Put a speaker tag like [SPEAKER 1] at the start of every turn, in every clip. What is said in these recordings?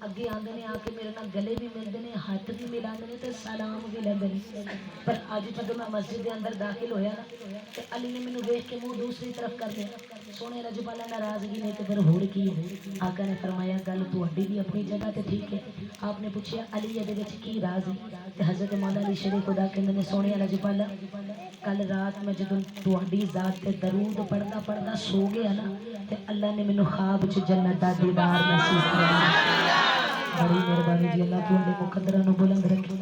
[SPEAKER 1] اگے آندے نے آ کے میرے نال گلے بھی ملتے ہیں ہاتھ بھی ملاتے ہیں تے سلام بھی لیندے ہیں پر اج جدوں میں مسجد دے اندر داخل ہویا نا تے علی نے مینوں ویکھ کے منہ دوسری طرف کر لیا سونے رجبالا ناراضگی نے تے پھر ہوڑ کی آقا نے فرمایا گل تہاڈی بھی اپنی جگہ تے ٹھیک ہے آپ نے پوچھا علی دے وچ کی راز ہے تے حضرت مولا علی شیر خدا کہندے نے سونے رجبالا کل رات میں جدوں تہاڈی ذات تے درود پڑھدا پڑھدا سو گیا نا تے اللہ نے مینوں خواب وچ جنت دا دیدار نصیب کرایا بڑی مہربانی جی اللہ تہاڈے مقدراں نو بلند رکھے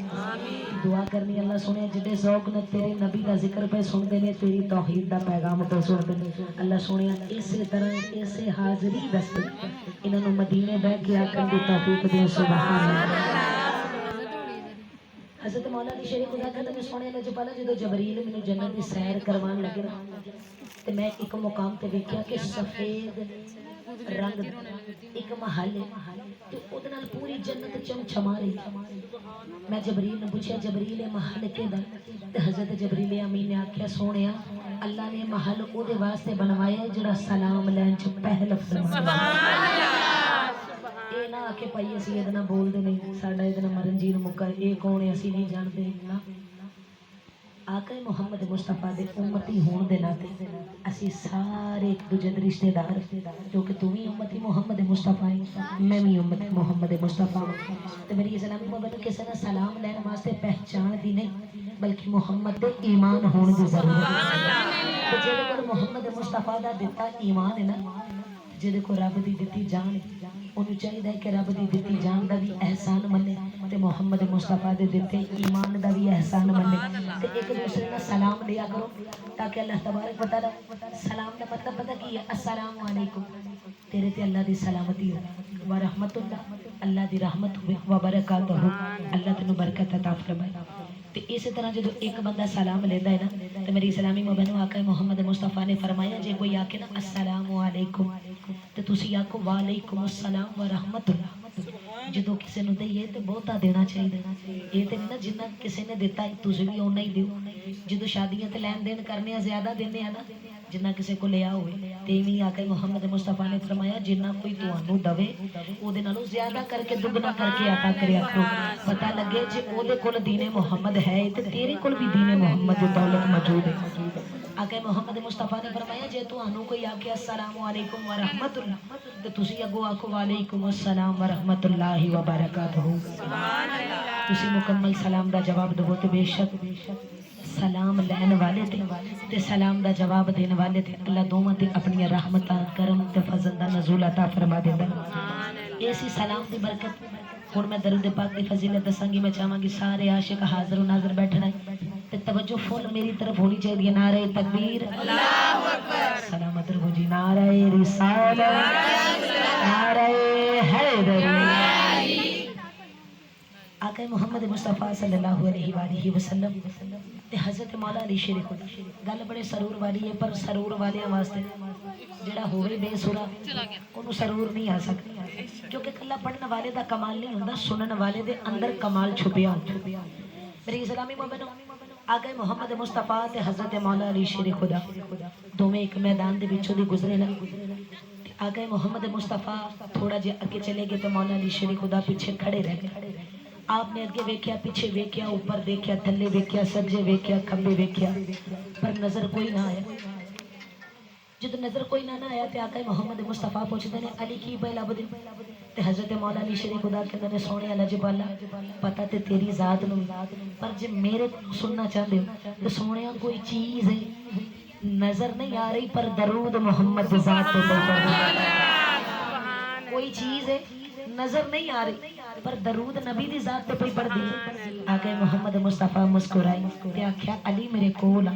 [SPEAKER 1] دعا کرنی اللہ سنے جڑے ذوق نے تیرے نبی دا ذکر پہ سنتے ہیں تیری توحید دا پیغام پہ سنتے ہیں اللہ سنے اسی طرح اسی حاضری دستے انہوں نے مدینے بہ کے آکر دی توفیق دے سبحان اللہ حضرت مولا علی شیر خدا کہتے ہیں سونے اللہ جبالا جدو جبریل میں جنت دی سیر کروان لگے نا تو میں ایک مقام تے دیکھا کہ سفید رنگ ایک محل ہے تو ادھنال پوری جنت چمچما رہی میں جبریل نے پوچھا جبریل محل کے دا تو حضرت جبریل امین نے آکھیا سونیا اللہ نے محل او دے واسطے بنوایا ہے جڑا سلام لین چ پہل فرمایا اے نہ آکے پائی اسی ادنا بول دے نہیں ساڈا ادنا مرن جی نو مکا اے کون ہے اسی نہیں جانتے نا آقا محمد مصطفیٰ دے امتی ہون دے ناتے اسی سارے ایک دوجہ رشتے دار کیونکہ تمہیں امتی محمد مصطفیٰ میں بھی امتی محمد مصطفیٰ تو میری اسلامی محبت کسی نے سلام لینے واسطے پہچان دی نہیں بلکہ محمد دے ایمان ہون دی ضرورت ہے تو جیدے کو محمد مصطفیٰ دا دیتا ایمان ہے نا جیدے کو رب دی دیتی جان انہوں چاہیے کہ رب دی دیتی جان دا بھی احسان منے تے محمد مصطفیٰ دے دیتے ایمان دا بھی احسان منے تے ایک دوسرے کا سلام لیا کرو تاکہ اللہ تبارک بتا رہا سلام دا مطلب پتہ کی ہے السلام علیکم تیرے تے اللہ دی سلامتی ہو ورحمت اللہ دی رحمت ہوئے وبرکاتہ ہو اللہ تنو برکت عطا فرمائے تو اسی طرح جدو ایک بندہ سلام لیتا ہے نا تو میری اسلامی مبینوں آقا محمد مصطفیٰ نے فرمایا جے کوئی آکے نا السلام علیکم تو تسی آکو وعلیکم السلام ورحمت اللہ جدو کسی نو دئیے تو بہتا دینا چاہیے یہ تو نہیں نا جنہ کسی نے دیتا ہے تسی بھی اونا ہی دیو جدو شادیاں تے لین دین کرنے ہیں زیادہ دینے ہیں نا جنہ کسی کو لیا ہوئے تیمی آقا محمد مصطفیٰ نے فرمایا جنہ کوئی توانو دوے او دے نالو زیادہ کر کے دگنا کر کے عطا کریا کرو پتہ لگے جے او دے کول دین محمد ہے تے تیرے کول بھی دین محمد دولت موجود ہے آقا محمد مصطفیٰ نے فرمایا جے توانو کوئی آکے السلام علیکم ورحمت اللہ تو تسی اگو آکو وعلیکم السلام ورحمت اللہ وبرکاتہ تسی مکمل سلام دا جواب دو تو بے شک سلام لین والے تے سلام دا جواب دین والے تے اللہ دوما تے اپنی رحمتہ کرم تے فضل دا نزول عطا فرما دیندا ایسی سلام دی برکت ہن میں درود پاک دی فضیلت دساں گی میں چاہاں گی سارے عاشق حاضر و ناظر بیٹھنا ہے تے توجہ فل میری طرف ہونی چاہیے نعرہ تکبیر اللہ اکبر سلامت رہو جی نعرہ رسالت نعرہ حیدری آقا محمد مصطفیٰ صلی اللہ علیہ وآلہ وسلم تے حضرت مولا علی شیر خدا گل بڑے سرور والی ہے پر سرور والے واسطے جڑا ہوئے بے سورا انہوں سرور نہیں آ سکتا کیونکہ کلا پڑھنے والے دا کمال نہیں ہوندہ سنن والے دے اندر کمال چھپیا میری اسلامی مومنوں آقا محمد مصطفیٰ تے حضرت مولا علی شیر خدا دو میں ایک میدان دے بچوں دی گزرے لگ آقا محمد مصطفیٰ تھوڑا جے اگے چلے گئے تے مولا علی شیر خدا پیچھے کھڑے رہ گئے آپ نے اگے ویکھیا پیچھے ویکھیا اوپر دیکھیا تھلے ویکھیا سجے ویکھیا کھبے ویکھیا پر نظر کوئی نہ آیا جب نظر کوئی نہ آیا تے آقا محمد مصطفیٰ پوچھتے ہیں علی کی پہ لب دے تے حضرت مولا علی شیر خدا کہتے ہیں سونے اللہ جبالا پتہ تے تیری ذات نو پر جب میرے سننا چاہتے ہو تو سونے کوئی چیز ہے نظر نہیں آ رہی پر درود محمد ذات کوئی چیز ہے نظر نہیں آ رہی پر درود نبی دی ذات تے پئی پڑھ دی آقا محمد مصطفیٰ مسکرائی تے آکھیا علی میرے کول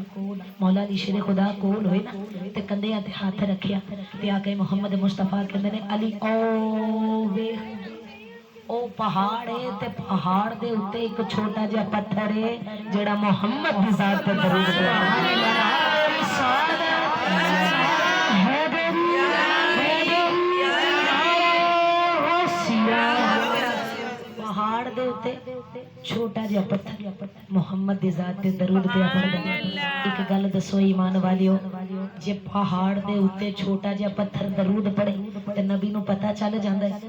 [SPEAKER 1] مولا علی شیر خدا کول ہوئے نا تے کندھیاں تے ہاتھ رکھیا تے آقا محمد مصطفیٰ کہندے نے علی او ویکھ او پہاڑ ہے تے پہاڑ دے اوتے ایک چھوٹا جہا پتھر ہے جڑا محمد دی ذات تے درود پڑھدا پہاڑ دے اوتے چھوٹا جہا پتھر محمد دی ذات تے درود پیا پڑھدا ایک گل دسو ایمان والیو جے پہاڑ دے اوتے چھوٹا جہا پتھر درود پڑھے تے نبی نو پتہ چل جاندا ہے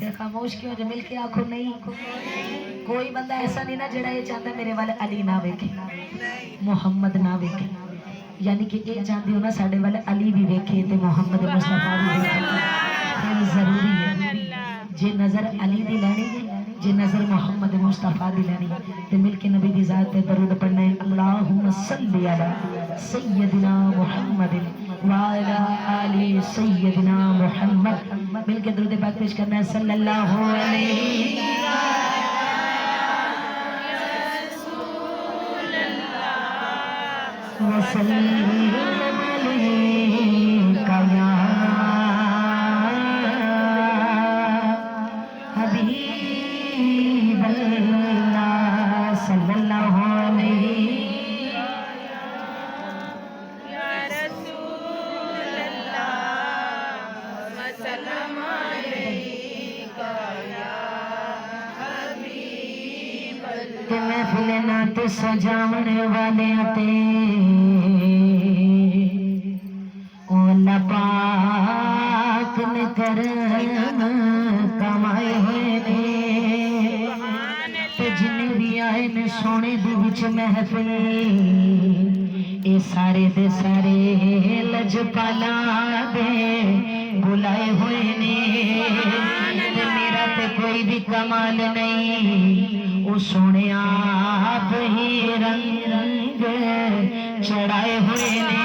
[SPEAKER 1] پھر خاموش کیوں جو مل کے آنکھوں نہیں؟ کوئی بندہ ایسا نہیں نا جڑا یہ چاہتا میرے والے علی نہ ویکھے محمد نہ ویکھے، یعنی کہ یہ چاہتی ہو نا ساڈے والے علی بھی ویکھے تے محمد مصطفیٰ بھی ویکھے، پھر ضروری ہے جے نظر علی دی لینی ہے جے نظر محمد مصطفیٰ دی لینی تے مل کے نبی دی ذات تے درود پڑھنا ہے اللہم صلی علی سیدنا محمد وعلی آل سیدنا محمد، مل کے درود پاک پیش کرنا ہے صلی اللہ علیہ وسلم علیکہ یا حبیب اللہ صلی اللہ علیہ
[SPEAKER 2] یا رسول اللہ وسلم علیکہ یا حبیب اللہ۔
[SPEAKER 1] کہ محفل نعت سجاون والے تے اللہ پاک نے کرم کمائے ہوئے نے تے جن بھی آئے نے سونے دی وچ محفل اے سارے دے سارے لجپالا دے بلائے ہوئے نے تے میرا تے کوئی بھی کمال نہیں، او سونے آپ ہی رنگ رنگ چڑھائے ہوئے نے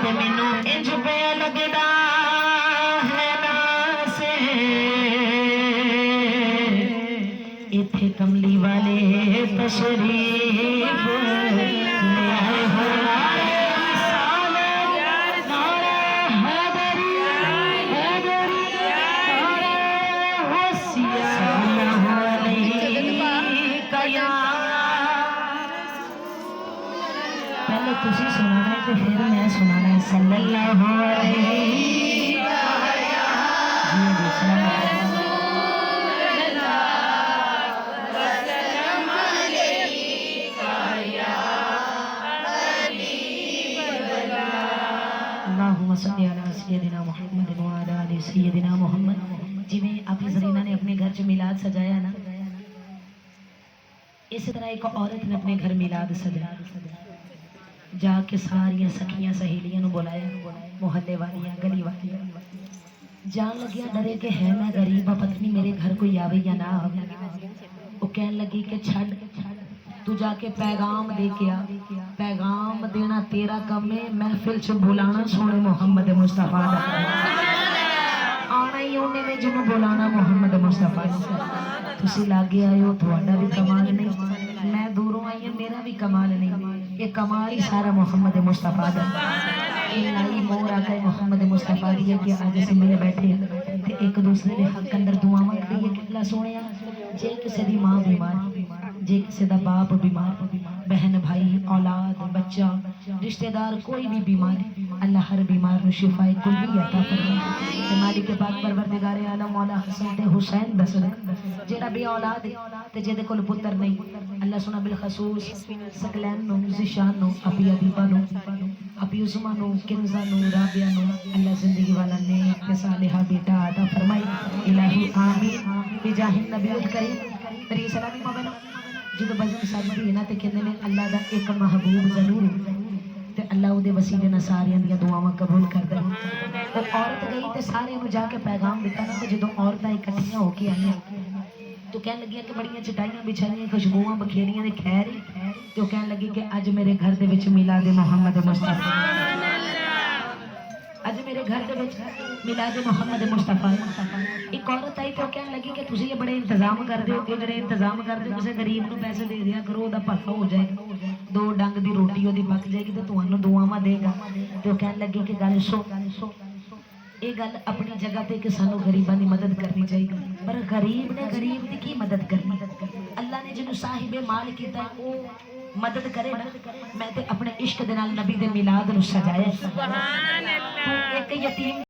[SPEAKER 1] تے مینوں انج پیا لگدا ہے ناسے ایتھے کملی والے تشریف لے آئے ہوئے پہلے تسی سنانا ہے تو پھر میں سنانا ہے صلی اللہ علیہ اللہم صلی علی سیدنا محمد وعلی آل سیدنا محمد۔ جی میں آپ زرینہ نے اپنے گھر چ میلاد سجایا نا، اس طرح ایک عورت نے اپنے گھر میلاد سجایا، جا کے ساریاں سکھیاں سہیلیاں نو بلایا، محلے والیاں گلی والیاں، جان لگیا ڈرے کہ ہے میں غریب ہاں پتہ نہیں میرے گھر کوئی آوے یا نہ آوے، وہ کہنے لگی کہ چھڑ تو جا کے پیغام دے کے آ، پیغام دینا تیرا کم ہے، محفل چ بلانا سونے محمد مصطفیٰ دا آنا ہی انہیں میں جنوں بلانا محمد مصطفیٰ تسی لاگے آئے ہو تھوڑا بھی کمال نہیں، میں دوروں آئی ہوں میرا بھی کمال نہیں، یہ کمال ہی سارا محمد مصطفیٰ دا لائی مور آگئے محمد مصطفیٰ دیئے کہ آج سے ملے بیٹھے تے ایک دوسرے نے حق اندر دعا مانگ رہی ہے کہ اللہ سونے جے کسی دی ماں بیمار، جے کسی دا باپ بیمار، بہن بھائی اولاد بچہ رشتہ دار کوئی بھی بیمار، اللہ ہر بیمار نو شفاء کلی عطا فرمائے تے مالک پاک پروردگار عالم مولا حسن تے حسین دسن جیڑا بھی اولاد تے جے کول پتر نہیں، اللہ سنا بالخصوص سکلین نو زشان نو اپی ادیبہ نو اپی عثمان نو کنزہ نو رابعہ نو اللہ زندگی والا نیک تے صالحہ بیٹا عطا فرمائے الہی آمین بجاہ النبی الکریم۔ میری سلامی مومنو جدو بزن سجدی ہے نا تے کہندے نے اللہ دا ایک محبوب ضرور تے اللہ او دے وسیلے نال ساریاں دیاں دعاواں قبول کردا ہے۔ او عورت گئی تے سارے نو جا کے پیغام دتا نا تے جدو عورتاں اکٹھیاں ہو کے آئیاں تو کہنے لگیاں کہ بڑیاں چٹائیاں بچھائیاں خوشبوواں بکھیریاں دے خیر تو کہنے لگی کہ اج میرے گھر دے وچ میلاد محمد مصطفیٰ، اج میرے گھر دے وچ میلاد محمد مصطفیٰ۔ ایک عورت آئی تو کہنے لگی کہ تسی یہ بڑے انتظام کر دے ہو کہ جڑے انتظام کر دے ہو کسی غریب نو پیسے دے دیا کرو دا بھلا ہو جائے گا، دو ڈنگ دی روٹی دی پک جائے گی تو تانوں دعاواں دے گا۔ تو کہنے لگی کہ گل سو یہ گل اپنی جگہ تے کہ سانو غریباں دی مدد کرنی چاہیے، پر غریب نے غریب دی کی مدد کرنی؟ اللہ نے جنوں صاحب مال کیتا ہے او مدد کرے نا، میں تے اپنے عشق دے نال نبی دے میلاد نو سجایا، سبحان اللہ، ایک یتیم